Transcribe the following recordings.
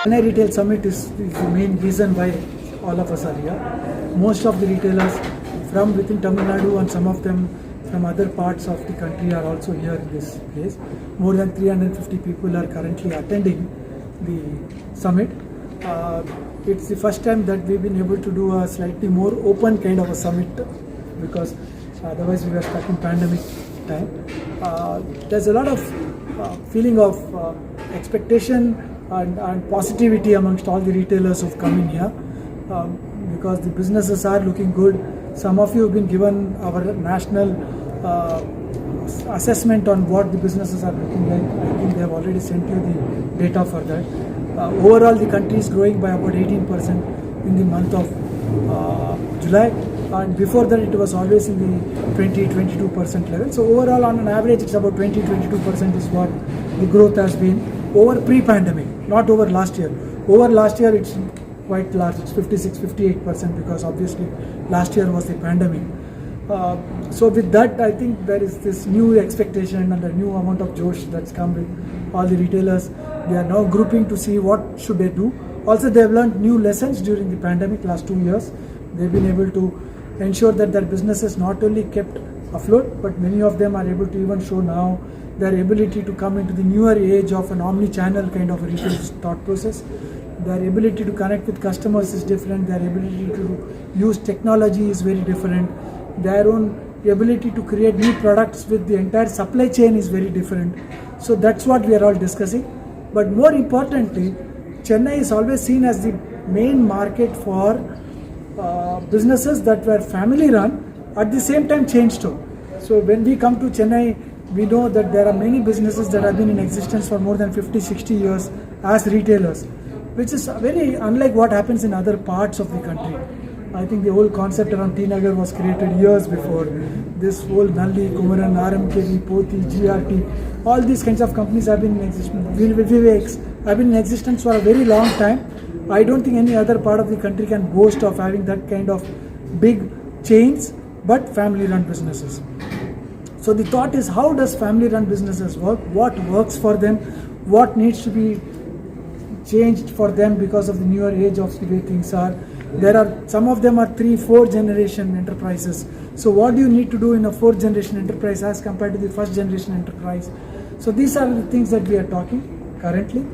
Chennai Retail Summit is the main reason why all of us are here. Most of the retailers from within Tamil Nadu and some of them from other parts of the country are also here in this place. More than 350 people are currently attending the summit. It's the first time that we've been able to do a slightly more open kind of a summit because otherwise we were stuck in pandemic time. There's a lot of feeling of expectation and positivity amongst all the retailers who've come in here because the businesses are looking good. Some of you have been given our national assessment on what the businesses are looking like. I think they have already sent you the data for that. Overall, the country is growing by about 18% in the month of July, and before that it was always in the 20-22% level. So overall, on an average, it's about 20-22% is what the growth has been over pre-pandemic, not over last year. Over last year, it's quite large. It's 56-58% because obviously last year was the pandemic. So with that, I think there is this new expectation and a new amount of josh that's come with all the retailers. They are now grouping to see what should they do. Also, they have learned new lessons during the pandemic last 2 years. They've been able to ensure that their businesses not only kept afloat, but many of them are able to even show now their ability to come into the newer age of an omni-channel kind of a retail thought process. Their ability to connect with customers is different. Their ability to use technology is very different. Their own ability to create new products with the entire supply chain is very different. So that's what we are all discussing. But more importantly, Chennai is always seen as the main market for businesses that were family run, at the same time chain store. So when we come to Chennai, we know that there are many businesses that have been in existence for more than 50-60 years as retailers, which is very unlike what happens in other parts of the country. I think the whole concept around T Nagar was created years before. This whole Nalli, Kumaran, RMKV, Poti, GRT, all these kinds of companies have been in existence. Viveks have been in existence for a very long time. I don't think any other part of the country can boast of having that kind of big chains, but family-run businesses. So the thought is, how does family-run businesses work? What works for them? What needs to be changed for them because of the newer age of the way things are? There are some of them are 3-4 generation enterprises. So what do you need to do in a 4th generation enterprise as compared to the 1st generation enterprise? So these are the things that we are talking currently.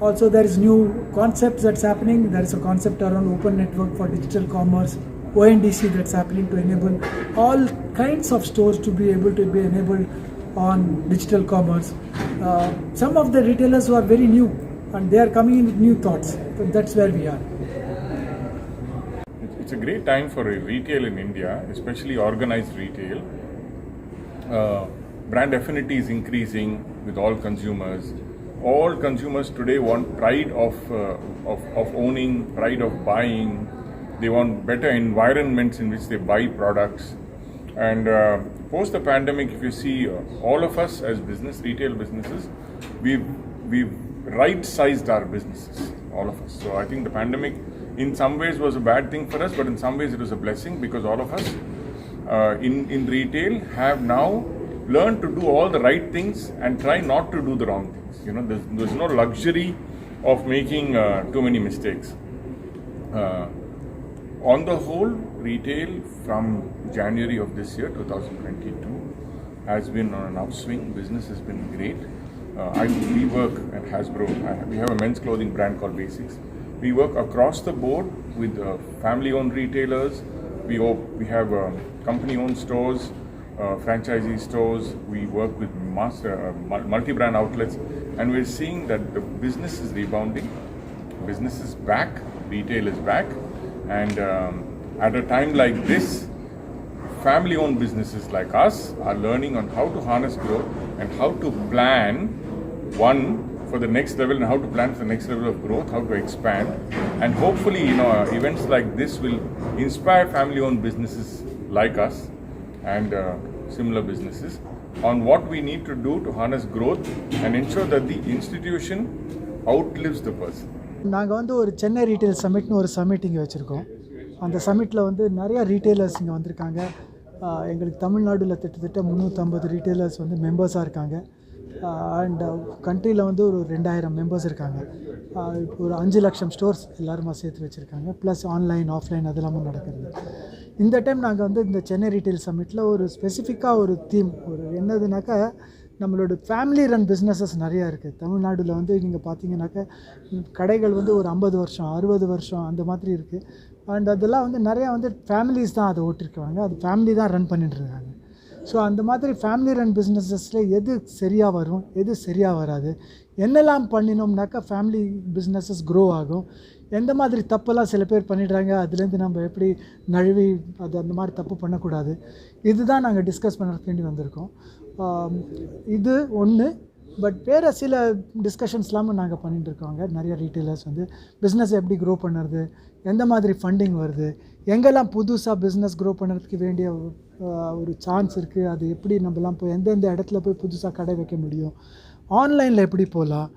Also, there is new concepts that's happening. There is a concept around open network for digital commerce, ONDC that's happening to enable all kinds of stores to be able to be enabled on digital commerce. Some of the retailers who are very new and they are coming in with new thoughts. So that's where we are. It's a great time for retail in India, especially organized retail. Brand affinity is increasing with all consumers. All consumers today want pride of owning, pride of buying. They want better environments in which they buy products. And post the pandemic, if you see, all of us as retail businesses, we've right-sized our businesses, all of us. So I think the pandemic in some ways was a bad thing for us, but in some ways it was a blessing because all of us in retail have now learned to do all the right things and try not to do the wrong things. You know, there's no luxury of making too many mistakes. On the whole, retail from January of this year, 2022, has been on an upswing. Business has been great. We work at Hasbro. We have a men's clothing brand called Basics. We work across the board with family-owned retailers. We have company-owned stores, franchisee stores. We work with multi-brand outlets, and we're seeing that the business is rebounding. Business is back. Retail is back. And at a time like this, family-owned businesses like us are learning on how to harness growth and how to plan for the next level and how to plan for the next level of growth, how to expand. And hopefully, events like this will inspire family-owned businesses like us and similar businesses on what we need to do to harness growth and ensure that the institution outlives the person. நாங்கள் வந்து ஒரு Chennai retail சமிட்னு ஒரு submit இங்கே வச்சுருக்கோம். அந்த சமிட்டில் வந்து நிறையா retailers இங்கே வந்திருக்காங்க. எங்களுக்கு தமிழ்நாடுல கிட்டத்தட்ட 350 ரீட்டைலர்ஸ் வந்து மெம்பர்ஸாக இருக்காங்க. அண்ட் கண்ட்ரியில் வந்து ஒரு 2000 மெம்பர்ஸ் இருக்காங்க. இப்போ ஒரு 5 லட்சம் ஸ்டோர்ஸ் எல்லாருமா சேர்த்து வச்சுருக்காங்க. ப்ளஸ் ஆன்லைன் ஆஃப்லைன் அதெல்லாமும் நடக்கிறது. இந்த டைம் நாங்கள் வந்து இந்த சென்னை ரீட்டைல் சம்மிட்டில் ஒரு ஸ்பெசிஃபிக்காக ஒரு தீம் ஒரு என்னதுனாக்கா நம்மளோட ஃபேமிலி ரன் பிஸ்னஸஸ் நிறையா இருக்குது. தமிழ்நாட்டில் வந்து நீங்கள் பார்த்தீங்கன்னாக்கா கடைகள் வந்து ஒரு 50 வருஷம் 60 வருஷம் அந்த மாதிரி இருக்குது. அண்ட் அதெல்லாம் வந்து நிறையா வந்து ஃபேமிலிஸ் தான் அதை ஓட்டிருக்காங்க. அது ஃபேமிலி தான் ரன் பண்ணிட்டுருக்காங்க. ஸோ அந்த மாதிரி ஃபேமிலி ரன் பிஸ்னஸஸில் எது சரியாக வரும், எது சரியாக வராது, என்னெல்லாம் பண்ணினோம்னாக்கா ஃபேமிலி பிஸ்னஸஸ் க்ரோ ஆகும், எந்த மாதிரி தப்பெல்லாம் சில பேர் பண்ணிடுறாங்க, அதுலேருந்து நம்ம எப்படி நழுவி அது அந்த மாதிரி தப்பு பண்ணக்கூடாது, இதுதான் நாங்கள் டிஸ்கஸ் பண்ணுறதுக்கு வேண்டி வந்திருக்கோம். இது ஒன்று. பட் வேறு சில டிஸ்கஷன்ஸ்லாமும் நாங்கள் பண்ணிட்டுருக்கோங்க. நிறைய ரீட்டெயிலர்ஸ் வந்து பிஸ்னஸ் எப்படி க்ரோ பண்ணுறது, எந்த மாதிரி ஃபண்டிங் வருது, எங்கெல்லாம் புதுசாக பிஸ்னஸ் க்ரோ பண்ணுறதுக்கு வேண்டிய ஒரு சான்ஸ் இருக்குது, அது எப்படி நம்மலாம் போய் எந்தெந்த இடத்துல போய் புதுசாக கடை வைக்க முடியும், ஆன்லைனில் எப்படி போகலாம்,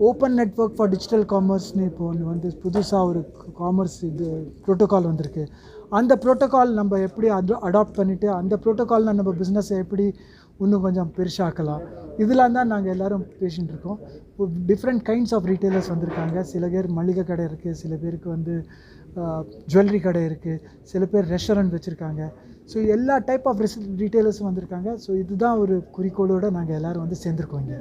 ஓப்பன் நெட்வொர்க் ஃபார் டிஜிட்டல் காமர்ஸ்னு இப்போ ஒன்று வந்து புதுசாக ஒரு காமர்ஸ் இது ப்ரோட்டோக்கால் வந்திருக்கு. அந்த ப்ரோட்டோக்கால் நம்ம எப்படி அடாப்ட் பண்ணிவிட்டு அந்த ப்ரோட்டோக்காலில் நம்ம பிஸ்னஸை எப்படி இன்னும் கொஞ்சம் பெருசாக்கலாம், இதெல்லாம் தான் நாங்கள் எல்லோரும் பேசிகிட்டு இருக்கோம். டிஃப்ரெண்ட் கைண்ட்ஸ் ஆஃப் ரீட்டெயிலர்ஸ் வந்திருக்காங்க. சில பேர் மளிகை கடை இருக்குது, சில பேருக்கு வந்து ஜுவல்லரி கடை இருக்குது, சில பேர் ரெஸ்டாரண்ட் வச்சுருக்காங்க. ஸோ எல்லா டைப் ஆஃப் ரீட்டெயிலர்ஸும் வந்திருக்காங்க. ஸோ இதுதான் ஒரு குறிக்கோளோடு நாங்கள் எல்லோரும் வந்து சேர்ந்துருக்கோம் இங்கே.